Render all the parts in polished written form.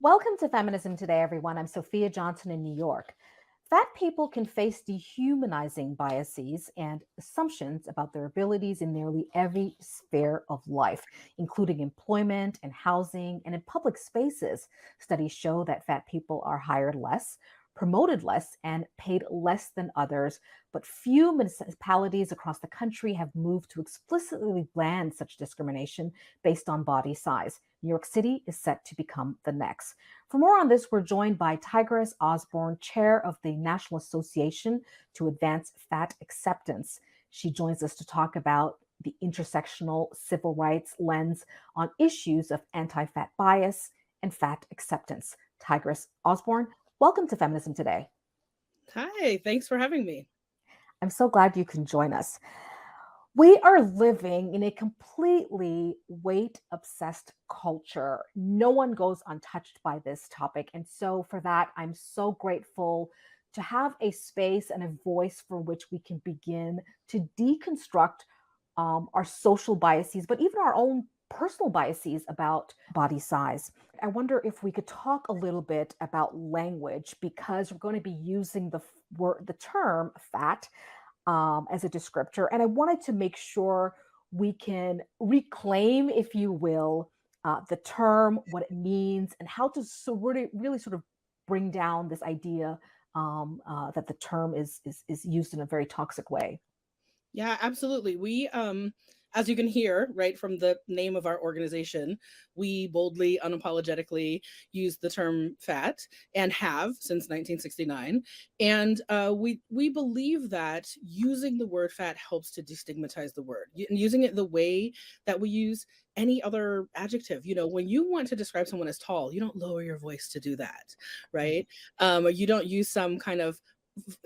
Welcome to Feminism Today, everyone. I'm Sophia Johnson in New York. Fat people can face dehumanizing biases and assumptions about their abilities in nearly every sphere of life, including employment and housing and in public spaces. Studies show that fat people are hired less, promoted less, and paid less than others. But few municipalities across the country have moved to explicitly ban such discrimination based on body size. New York City is set to become the next. For more on this, we're joined by Tigress Osborn, chair of the National Association to Advance Fat Acceptance. She joins us to talk about the intersectional civil rights lens on issues of anti-fat bias and fat acceptance. Tigress Osborn, welcome to Feminism Today. Hi, thanks for having me. I'm so glad you can join us. We are living in a completely weight-obsessed culture. No one goes untouched by this topic. And so for that, I'm so grateful to have a space and a voice for which we can begin to deconstruct our social biases, but even our own personal biases about body size. I wonder if we could talk a little bit about language, because we're going to be using the term fat as a descriptor. And I wanted to make sure we can reclaim, if you will, the term, what it means, and how to really sort of bring down this idea that the term is used in a very toxic way. Yeah, absolutely. We, as you can hear, right from the name of our organization, we boldly, unapologetically use the term fat and have since 1969. And we believe that using the word fat helps to destigmatize the word, and using it the way that we use any other adjective. You know, when you want to describe someone as tall, you don't lower your voice to do that, right? Or you don't use some kind of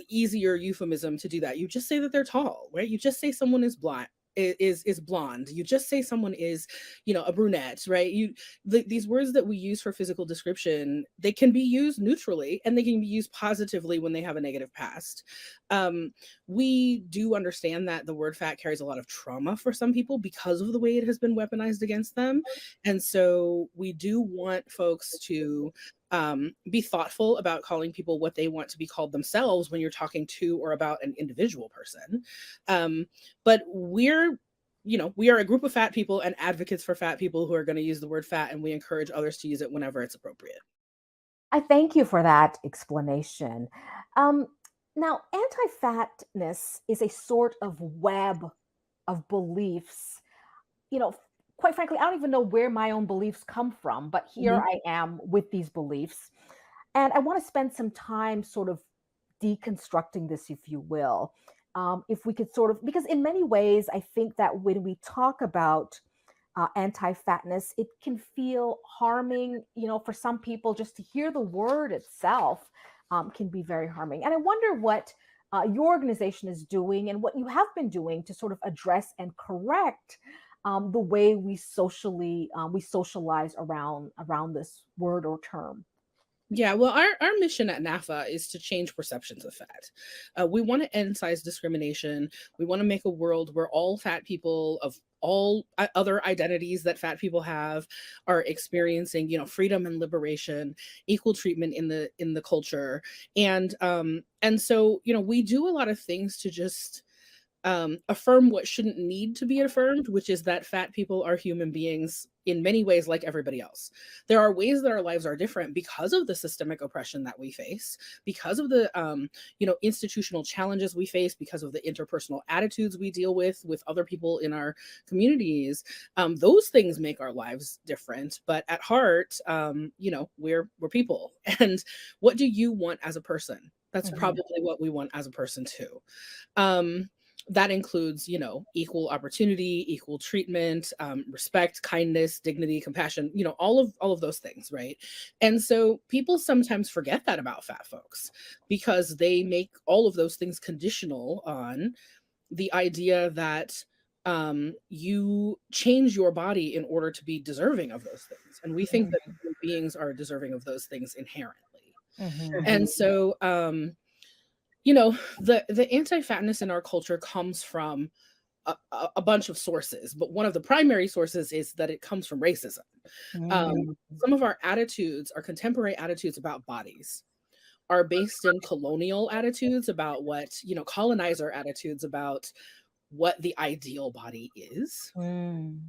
easier euphemism to do that. You just say that they're tall, right? You just say someone is blonde, is blonde. You just say someone is, a brunette, right? These words that we use for physical description, they can be used neutrally and they can be used positively when they have a negative past. We do understand that the word fat carries a lot of trauma for some people because of the way it has been weaponized against them. And so we do want folks to be thoughtful about calling people what they want to be called themselves when you're talking to or about an individual person. But we are a group of fat people and advocates for fat people who are going to use the word fat, and we encourage others to use it whenever it's appropriate. I thank you for that explanation. Now, anti-fatness is a sort of web of beliefs. Quite frankly, I don't even know where my own beliefs come from, but here I am with these beliefs. And I want to spend some time sort of deconstructing this, if you will. If we could because in many ways, I think that when we talk about anti-fatness, it can feel harming, for some people. Just to hear the word itself can be very harming. And I wonder what your organization is doing and what you have been doing to sort of address and correct the way we socialize around this word or term. Yeah, well, our mission at NAAFA is to change perceptions of fat. We want to end size discrimination. We want to make a world where all fat people of all other identities that fat people have are experiencing, freedom and liberation, equal treatment in the culture, and so we do a lot of things to just affirm what shouldn't need to be affirmed, which is that fat people are human beings in many ways like everybody else. There are ways that our lives are different because of the systemic oppression that we face, because of the institutional challenges we face, because of the interpersonal attitudes we deal with other people in our communities. Those things make our lives different, but at heart, we're people. And what do you want as a person? That's probably what we want as a person too. That includes, equal opportunity, equal treatment, respect, kindness, dignity, compassion, all of those things, right? And so people sometimes forget that about fat folks because they make all of those things conditional on the idea that you change your body in order to be deserving of those things. And we think that Mhm. human beings are deserving of those things inherently. Mhm. And so, the anti-fatness in our culture comes from a bunch of sources, but one of the primary sources is that it comes from racism. Um, Mm. some of our attitudes, our contemporary attitudes about bodies, are based in colonial attitudes about colonizer attitudes about what the ideal body is. Mm.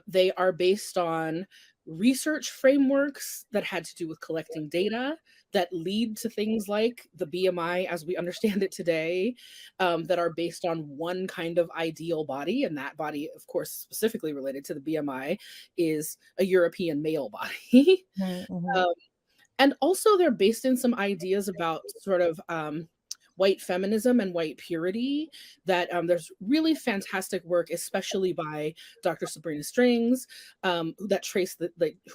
They are based on research frameworks that had to do with collecting data that lead to things like the BMI as we understand it today, that are based on one kind of ideal body. And that body, of course, specifically related to the BMI, is a European male body. Mhm. Mhm. um, and also they're based in some ideas about sort of white feminism and white purity that there's really fantastic work, especially by Dr. Sabrina Strings, who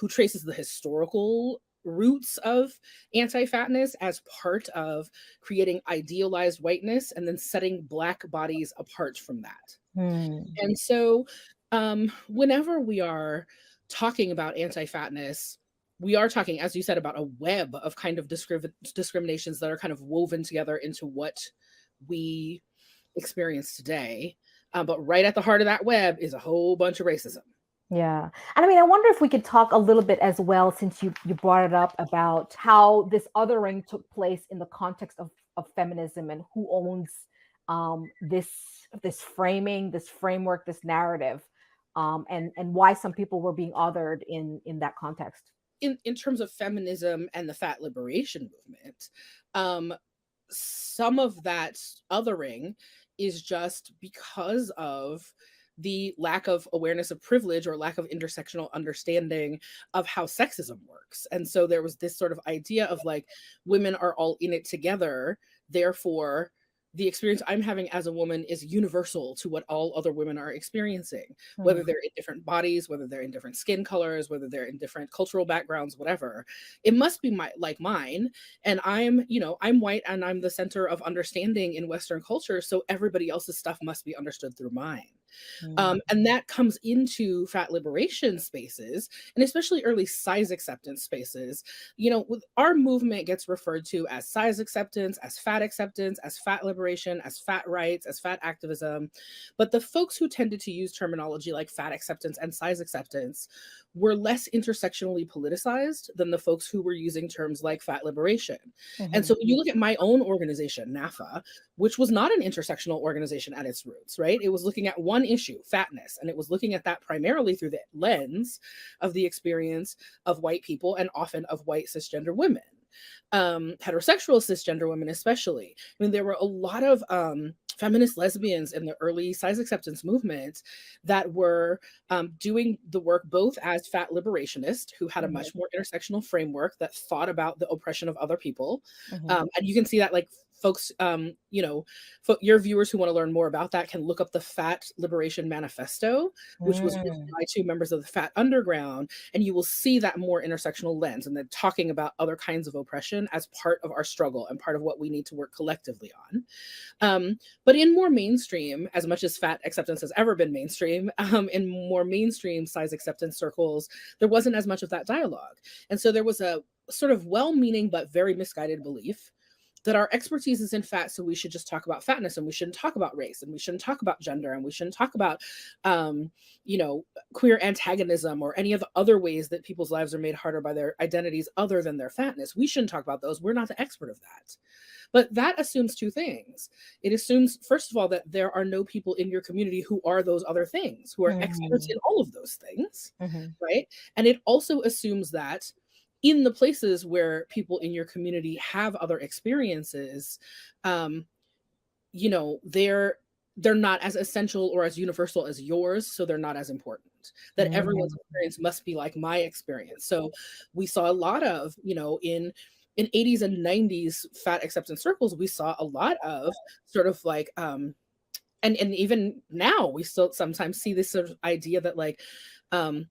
traces the historical roots of anti-fatness as part of creating idealized whiteness and then setting black bodies apart from that. Mm. And so, whenever we are talking about anti-fatness, we are talking, as you said, about a web of kind of discriminations that are kind of woven together into what we experience today. But right at the heart of that web is a whole bunch of racism. Yeah. And I mean, I wonder if we could talk a little bit as well, since you brought it up, about how this othering took place in the context of feminism, and who owns this framing, this framework, this narrative, and why some people were being othered in that context. In terms of feminism and the fat liberation movement, um, some of that othering is just because of the lack of awareness of privilege or lack of intersectional understanding of how sexism works. And so there was this sort of idea of like women are all in it together, therefore the experience I'm having as a woman is universal to what all other women are experiencing, whether Mm. they're in different bodies, whether they're in different skin colors, whether they're in different cultural backgrounds, whatever. It must be like mine, and I'm white and I'm the center of understanding in Western culture, so everybody else's stuff must be understood through mine. Mm. And that comes into fat liberation spaces, and especially early size acceptance spaces. With our movement gets referred to as size acceptance, as fat liberation, as fat rights, as fat activism. But the folks who tended to use terminology like fat acceptance and size acceptance were less intersectionally politicized than the folks who were using terms like fat liberation. And Mhm. so when you look at my own organization, NAAFA, which was not an intersectional organization at its roots, right? It was looking at one issue, fatness, and it was looking at that primarily through the lens of the experience of white people and often of white cisgender women. Heterosexual cisgender women, especially. I mean, there were a lot of feminist lesbians in the early size acceptance movement that were doing the work both as fat liberationists who had a Mhm. much more intersectional framework that thought about the oppression of other people. Mhm. And you can see that like folks, your viewers who want to learn more about that can look up the Fat Liberation Manifesto, which was written Mm. by two members of the Fat Underground, and you will see that more intersectional lens, and then talking about other kinds of oppression as part of our struggle and part of what we need to work collectively on. But in more mainstream, as much as fat acceptance has ever been mainstream, in more mainstream size acceptance circles, there wasn't as much of that dialogue. And so there was a sort of well meaning but very misguided belief that our expertise is in fat, so we should just talk about fatness, and we shouldn't talk about race, and we shouldn't talk about gender, and we shouldn't talk about um, you know queer antagonism or any of the other ways that people's lives are made harder by their identities other than their fatness. We shouldn't talk about those. We're not the expert of that. But that assumes two things. It assumes, first of all, that there are no people in your community who are those other things, who are experts Mhm. in all of those things, Mhm. right? And it also assumes that in the places where people in your community have other experiences, um, they're not as essential or as universal as yours, so they're not as important. That everyone's Mhm. experience must be like my experience. So we saw a lot of, in 80s and 90s fat acceptance circles, we saw a lot of sort of like and even now we still sometimes see this sort of idea that like um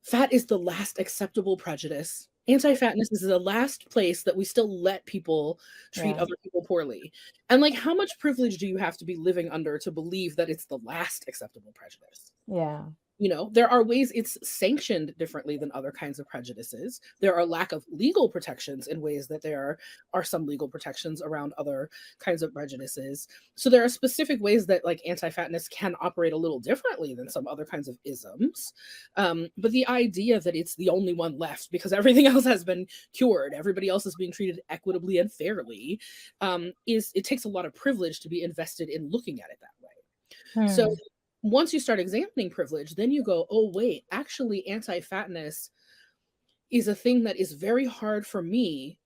fat is the last acceptable prejudice Anti-fatness is the last place that we still let people treat Yeah. other people poorly. And like, how much privilege do you have to be living under to believe that it's the last acceptable prejudice? Yeah. You know, there are ways it's sanctioned differently than other kinds of prejudices. There are lack of legal protections in ways that there are some legal protections around other kinds of prejudices. So there are specific ways that like anti-fatness can operate a little differently than some other kinds of isms. But the idea that it's the only one left because everything else has been cured, everybody else is being treated equitably and fairly, is it takes a lot of privilege to be invested in looking at it that way. So Hmm. once you start examining privilege, then you go, oh, wait, actually, anti fatness is a thing that is very hard for me.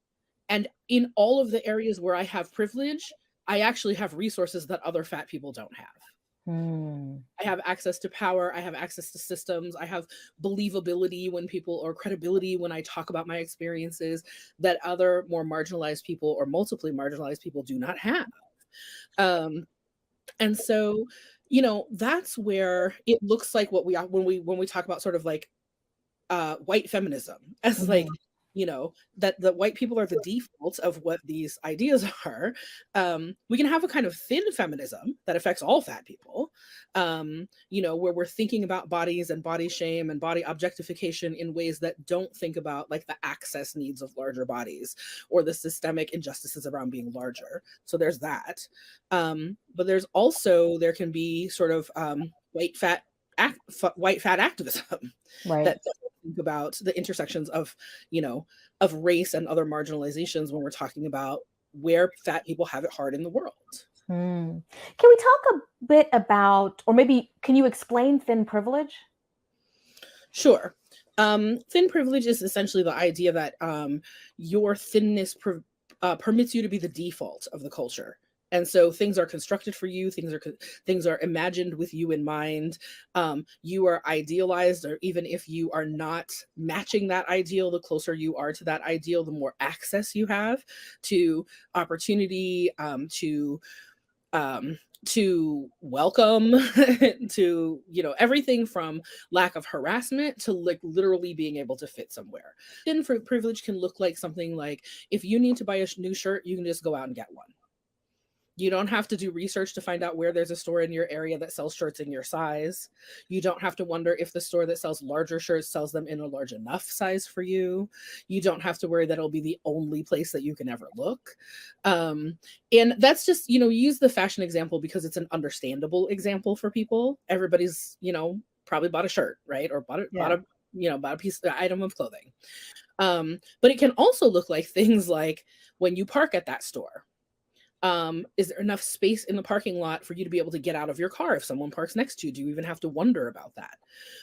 And in all of the areas where I have privilege, I actually have resources that other fat people don't have. Hmm. I have access to power. I have access to systems. I have believability when people, or credibility when I talk about my experiences, that other more marginalized people or multiply marginalized people do not have. Um, And so, you know, that's where it looks like what we are when we talk about sort of like white feminism as like, Mhm. you know, that the white people are the default of what these ideas are. We can have a kind of thin feminism that affects all fat people, you know, where we're thinking about bodies and body shame and body objectification in ways that don't think about like the access needs of larger bodies or the systemic injustices around being larger. So there's that. But there's also, there can be sort of white fat activism Right. that doesn't think about the intersections of, you know, of race and other marginalizations when we're talking about where fat people have it hard in the world. Hmm. Can we talk a bit about, or maybe can you explain thin privilege? Sure. Thin privilege is essentially the idea that your thinness permits you to be the default of the culture. And so things are constructed for you, things are imagined with you in mind. You are idealized, or even if you are not matching that ideal, the closer you are to that ideal, the more access you have to opportunity, um, to welcome, to, you know, everything from lack of harassment to like literally being able to fit somewhere. Then for privilege can look like something like, if you need to buy a new shirt, you can just go out and get one. You don't have to do research to find out where there's a store in your area that sells shirts in your size. You don't have to wonder if the store that sells larger shirts sells them in a large enough size for you. You don't have to worry that it'll be the only place that you can ever look. And that's just, you know, use the fashion example because it's an understandable example for people. Everybody's, you know, probably bought a shirt, right? Or bought Yeah. a, you know, bought a piece, item of clothing. But it can also look like things like when you park at that store, is there enough space in the parking lot for you to be able to get out of your car if someone parks next to you? Do you even have to wonder about that?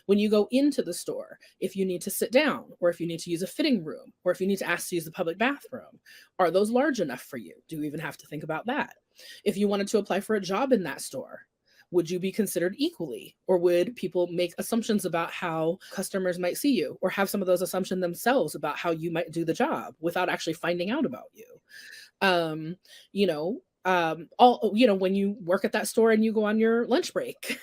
When you go into the store, if you need to sit down, or if you need to use a fitting room, or if you need to ask to use the public bathroom, are those large enough for you? Do you even have to think about that? If you wanted to apply for a job in that store, would you be considered equally? Or would people make assumptions about how customers might see you, or have some of those assumptions themselves about how you might do the job without actually finding out about you? um you know, all, you know, when you work at that store and you go on your lunch break,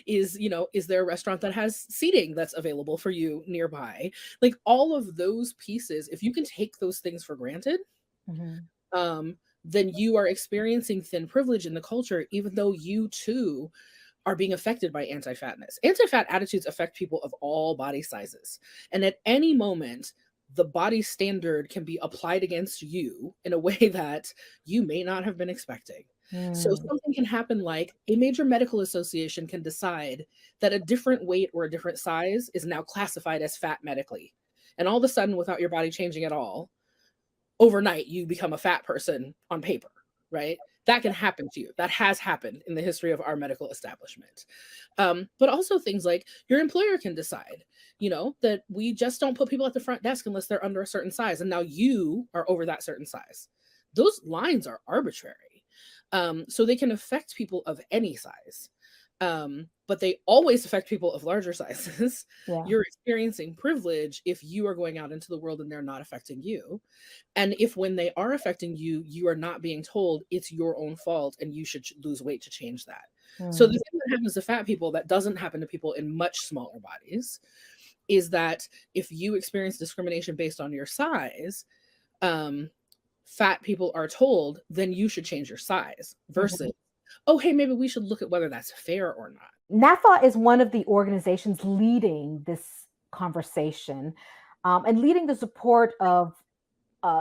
is, you know, is there a restaurant that has seating that's available for you nearby? Like all of those pieces, if you can take those things for granted, Mhm. um then you are experiencing thin privilege in the culture, even though you too are being affected by anti-fatness. Anti-fat attitudes affect people of all body sizes. And at any moment, the body standard can be applied against you in a way that you may not have been expecting. So Mm. something can happen like a major medical association can decide that a different weight or a different size is now classified as fat medically. And all of a sudden, without your body changing at all, overnight you become a fat person on paper, right? That can happen to you. That has happened in the history of our medical establishment. But also things like your employer can decide, you know, that we just don't put people at the front desk unless they're under a certain size. And now you are over that certain size. Those lines are arbitrary. So they can affect people of any size. But they always affect people of larger sizes. Yeah. You're experiencing privilege if you are going out into the world and they're not affecting you. And if when they are affecting you, you are not being told it's your own fault and you should lose weight to change that. So the Mm. thing that happens to fat people that doesn't happen to people in much smaller bodies is that if you experience discrimination based on your size, um, fat people are told, then you should change your size versus, Mhm. oh, hey, maybe we should look at whether that's fair or not. NAAFA is one of the organizations leading this conversation, and leading the support of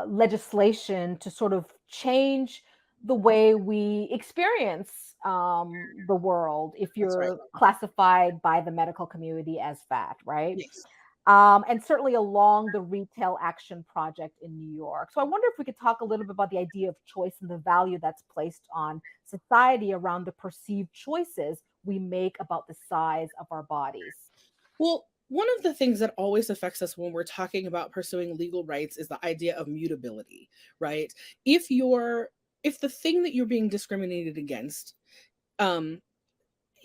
legislation to sort of change the way we experience the world if That's right. you're classified by the medical community as fat, right? Yes. And certainly along the Retail Action Project in New York. So I wonder if we could talk a little bit about the idea of choice and the value that's placed on society around the perceived choices we make about the size of our bodies. Well, one of the things that always affects us when we're talking about pursuing legal rights is the idea of mutability, right? If you're if the thing that you're being discriminated against um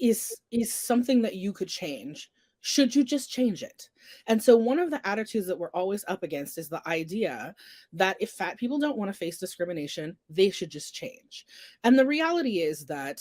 is something that you could change, should you just change it? And so one of the attitudes that we're always up against is the idea that if fat people don't want to face discrimination, they should just change. And the reality is that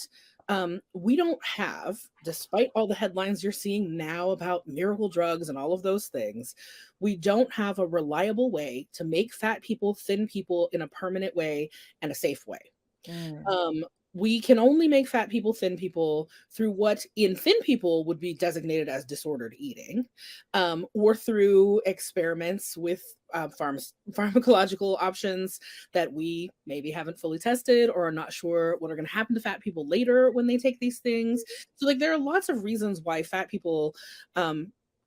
we don't have, despite all the headlines you're seeing now about miracle drugs and all of those things, we don't have a reliable way to make fat people, thin people in a permanent way and a safe way. Mm. Um, we can only make fat people, thin people through what in thin people would be designated as disordered eating, or through experiments with pharmacological options that we maybe haven't fully tested or are not sure what are going to happen to fat people later when they take these things. So, like, there are lots of reasons why fat people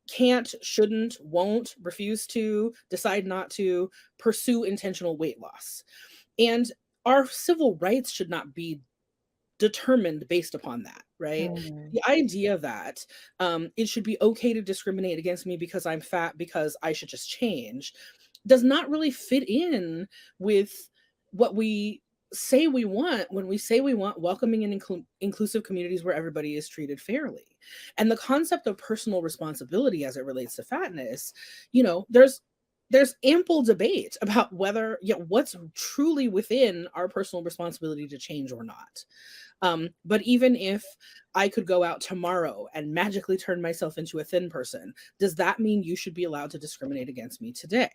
can't, shouldn't, won't, refuse to, decide not to pursue intentional weight loss. And our civil rights should not be determined based upon that, right? Mm. The idea that it should be okay to discriminate against me because I'm fat because I should just change does not really fit in with what we say we want when we say we want welcoming and inclusive communities where everybody is treated fairly. And the concept of personal responsibility as it relates to fatness, there's ample debate about whether, what's truly within our personal responsibility to change or not. But even if I could go out tomorrow and magically turn myself into a thin person, does that mean you should be allowed to discriminate against me today?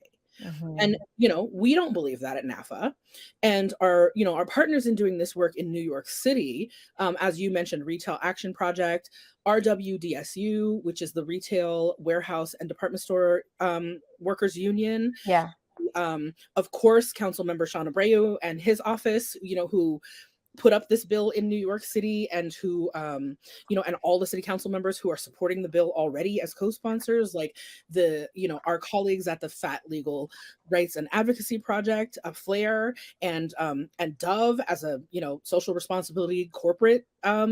And Mhm. we don't believe that at NAAFA. And our partners in doing this work in New York City, as you mentioned, Retail Action Project, RWDSU, which is the Retail Warehouse and Department Store Workers Union, Yeah. of course, Council Member Sean Abreu and his office, who put up this bill in New York City, and who, and all the city council members who are supporting the bill already as co-sponsors, like our colleagues at the Fat Legal Rights and Advocacy Project, Flair, and Dove as a social responsibility corporate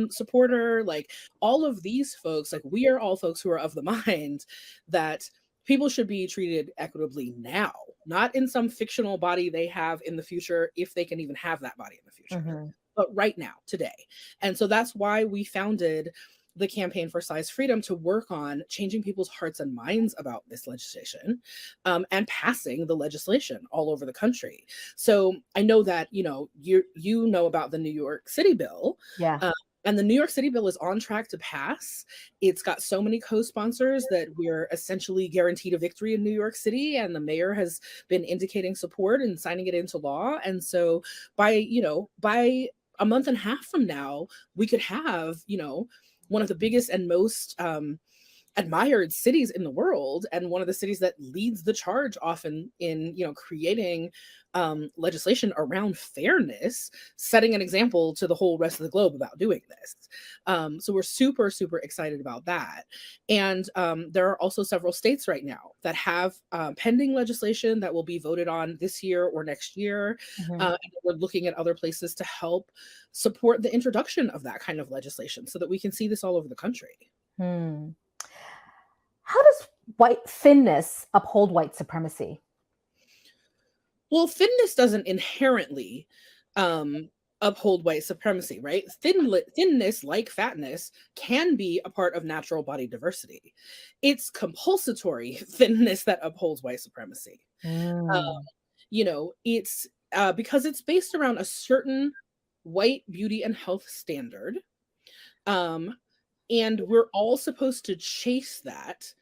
supporter, like all of these folks, like we are all folks who are of the mind that people should be treated equitably now, not in some fictional body they have in the future, if they can even have that body in the future, Mhm. but right now, today. And so that's why we founded the Campaign for Size Freedom, to work on changing people's hearts and minds about this legislation, and passing the legislation all over the country. So I know that you know about the New York City bill, Yeah. uh, and the New York City bill is on track to pass. It's got so many co-sponsors that we're essentially guaranteed a victory in New York City, and the mayor has been indicating support and signing it into law. And so by a month and a half from now, we could have, one of the biggest and most admired cities in the world, and one of the cities that leads the charge often in creating legislation around fairness, setting an example to the whole rest of the globe about doing this. So we're super super excited about that. And there are also several states right now that have pending legislation that will be voted on this year or next year. Mhm. And we're looking at other places to help support the introduction of that kind of legislation so that we can see this all over the country. Hmm. How does white thinness uphold white supremacy? Well, thinness doesn't inherently um, uphold white supremacy, right? Thinness, like fatness, can be a part of natural body diversity. It's compulsory thinness that upholds white supremacy. Uh, Mm. it's because it's based around a certain white beauty and health standard. Um, and we're all supposed to chase that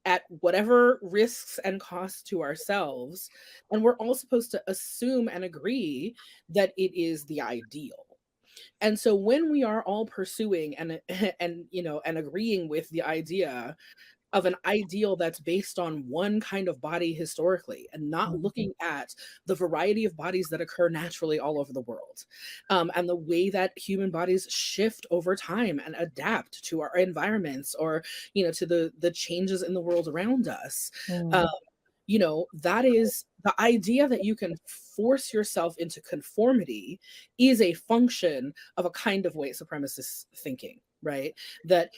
at whatever risks and costs to ourselves, and we're all supposed to assume and agree that it is the ideal. And so when we are all pursuing and and agreeing with the idea of an ideal that's based on one kind of body historically, and not Mhm. looking at the variety of bodies that occur naturally all over the world, and the way that human bodies shift over time and adapt to our environments, or to the changes in the world around us. um, Mm. that is the idea that you can force yourself into conformity is a function of a kind of white supremacist thinking, right? That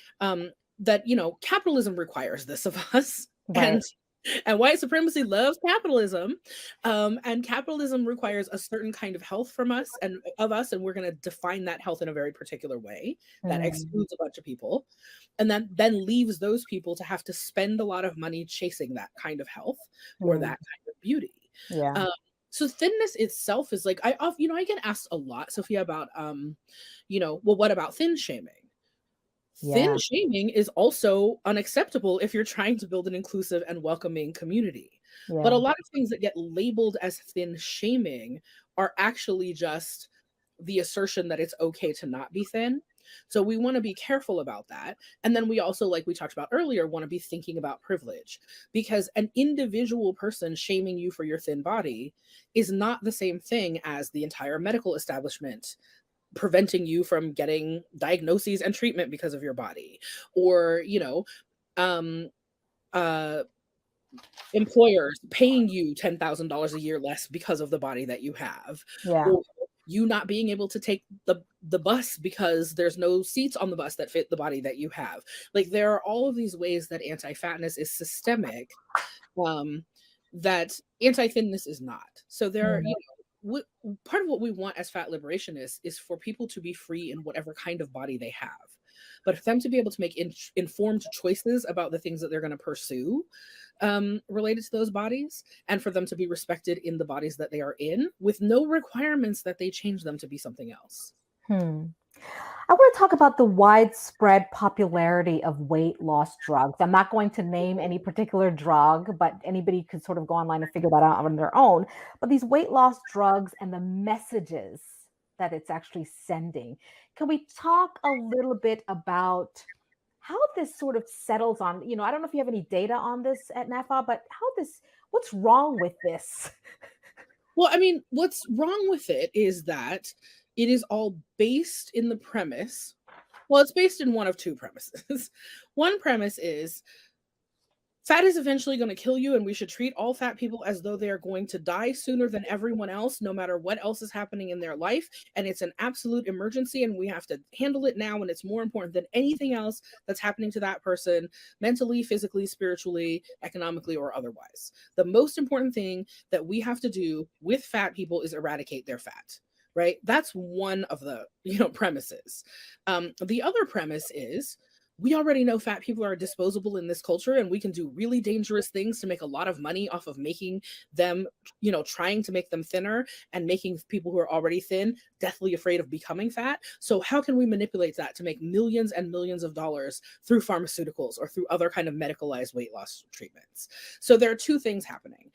capitalism requires this of us, Right. and white supremacy loves capitalism, and capitalism requires a certain kind of health from us and of us, and we're going to define that health in a very particular way that Mm. excludes a bunch of people, and then leaves those people to have to spend a lot of money chasing that kind of health or Mm. that kind of beauty. Yeah. Um, so thinness itself is like, I get asked a lot, Sophia, about well, what about thin shaming? Thin Yeah. shaming is also unacceptable if you're trying to build an inclusive and welcoming community. But a Yeah. lot of things that get labeled as thin shaming are actually just the assertion that it's okay to not be thin. So we want to be careful about that. And then we also, like we talked about earlier, want to be thinking about privilege, because an individual person shaming you for your thin body is not the same thing as the entire medical establishment preventing you from getting diagnoses and treatment because of your body, or um uh employers paying you $10,000 a year less because of the body that you have, Yeah. or you not being able to take the bus because there's no seats on the bus that fit the body that you have. Like, there are all of these ways that anti-fatness is systemic, um, that anti-thinness is not. So there are, Mm. part of what we want as fat liberationists is for people to be free in whatever kind of body they have, but for them to be able to make informed choices about the things that they're going to pursue, related to those bodies, and for them to be respected in the bodies that they are in, with no requirements that they change them to be something else. Hmm. I want to talk about the widespread popularity of weight loss drugs. I'm not going to name any particular drug, but anybody could sort of go online and figure that out on their own. But these weight loss drugs and the messages that it's actually sending. Can we talk a little bit about how this sort of settles on, I don't know if you have any data on this at NAAFA, but what's wrong with this? Well, I mean, what's wrong with it is that it is all based in the premise. Well, it's based in one of two premises. One premise is fat is eventually going to kill you, and we should treat all fat people as though they are going to die sooner than everyone else, no matter what else is happening in their life. And it's an absolute emergency, and we have to handle it now. And it's more important than anything else that's happening to that person, mentally, physically, spiritually, economically, or otherwise. The most important thing that we have to do with fat people is eradicate their fat. Right? That's one of the premises. The other premise is we already know fat people are disposable in this culture, and we can do really dangerous things to make a lot of money off of making them, trying to make them thinner, and making people who are already thin deathly afraid of becoming fat. So how can we manipulate that to make millions and millions of dollars through pharmaceuticals or through other kind of medicalized weight loss treatments? So there are two things happening.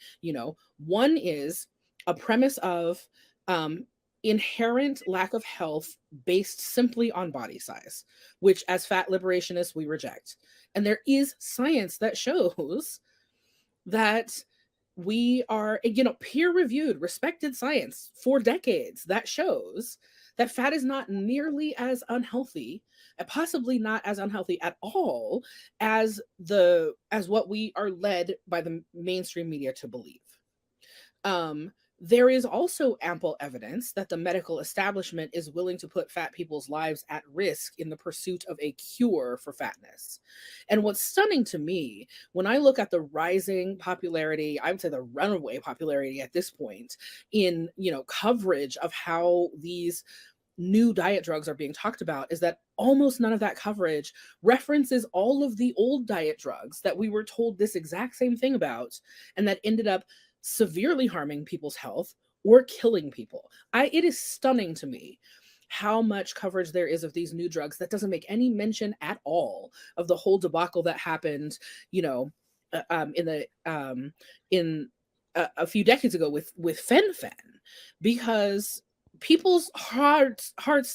One is a premise of um, inherent lack of health based simply on body size, which as fat liberationists we reject. And there is science that shows that we are, peer reviewed, respected science for decades that shows that fat is not nearly as unhealthy, and possibly not as unhealthy at all, as what we are led by the mainstream media to believe. There is also ample evidence that the medical establishment is willing to put fat people's lives at risk in the pursuit of a cure for fatness. And what's stunning to me when I look at the rising popularity, I would say the runaway popularity at this point, in coverage of how these new diet drugs are being talked about, is that almost none of that coverage references all of the old diet drugs that we were told this exact same thing about, and that ended up severely harming people's health or killing people. It is stunning to me how much coverage there is of these new drugs that doesn't make any mention at all of the whole debacle that happened, you know, in the in a few decades ago with fen because people's hearts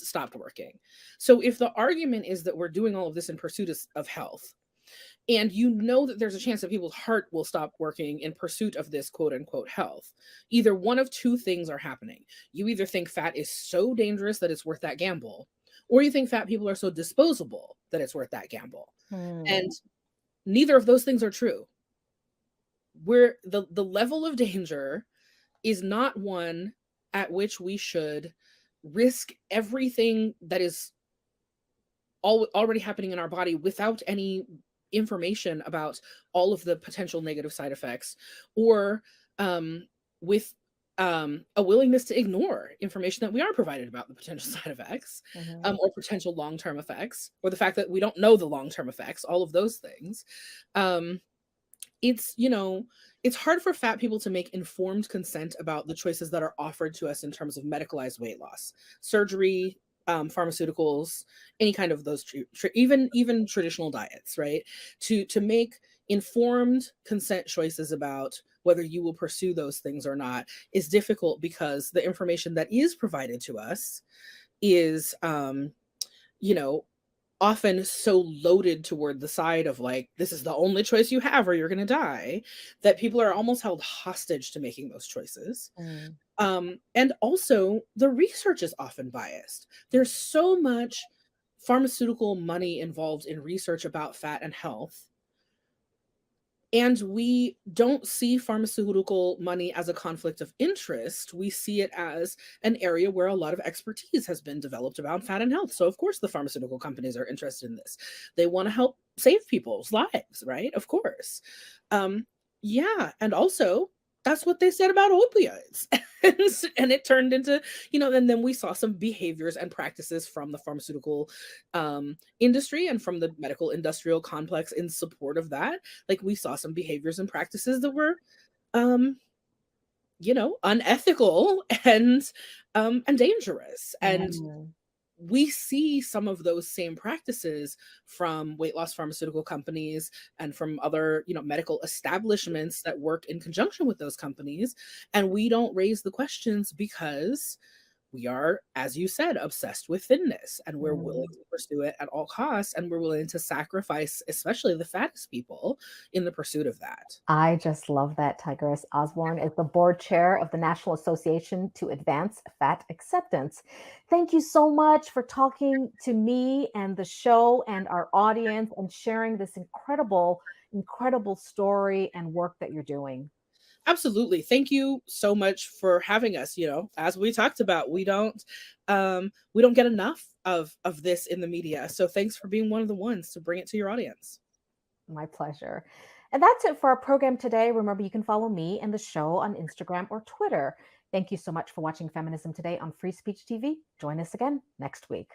stopped working. So if the argument is that we're doing all of this in pursuit of health, and you know that there's a chance that people's heart will stop working in pursuit of this quote unquote health, either one of two things are happening. You either think fat is so dangerous that it's worth that gamble, or you think fat people are so disposable that it's worth that gamble. Hmm. And neither of those things are true. Where the level of danger is not one at which we should risk everything that is already happening in our body without any information about all of the potential negative side effects, or with a willingness to ignore information that we are provided about the potential side effects, Mhm. or potential long-term effects, or the fact that we don't know the long-term effects, all of those things. um, it's it's hard for fat people to make informed consent about the choices that are offered to us in terms of medicalized weight loss, surgery, pharmaceuticals, any kind of those even traditional diets, right? To make informed consent choices about whether you will pursue those things or not is difficult because the information that is provided to us is you know often so loaded toward the side of like, this is the only choice you have or you're going to die, that people are almost held hostage to making those choices. Mm. And also the research is often biased. There's so much pharmaceutical money involved in research about fat and health, and we don't see pharmaceutical money as a conflict of interest. We see it as an area where a lot of expertise has been developed about fat and health. So, of course, the pharmaceutical companies are interested in this. They want to help save people's lives, right? Of course. Um, yeah. And also, that's what they said about opioids. And it turned into, and then we saw some behaviors and practices from the pharmaceutical industry and from the medical industrial complex in support of that. Like, we saw some behaviors and practices that were um unethical and dangerous. And Mm. we see some of those same practices from weight loss pharmaceutical companies and from other medical establishments that work in conjunction with those companies, and we don't raise the questions because we are, as you said, obsessed with thinness, and we're willing Mm. to pursue it at all costs, and we're willing to sacrifice especially the fattest people in the pursuit of that. I just love that. Tigress Osborn is the board chair of the National Association to Advance Fat Acceptance. Thank you so much for talking to me and the show and our audience and sharing this incredible, incredible story and work that you're doing. Absolutely. Thank you so much for having us. As we talked about, we don't get enough of this in the media. So thanks for being one of the ones to bring it to your audience. My pleasure. And that's it for our program today. Remember, you can follow me and the show on Instagram or Twitter. Thank you so much for watching Feminism Today on Free Speech TV. Join us again next week.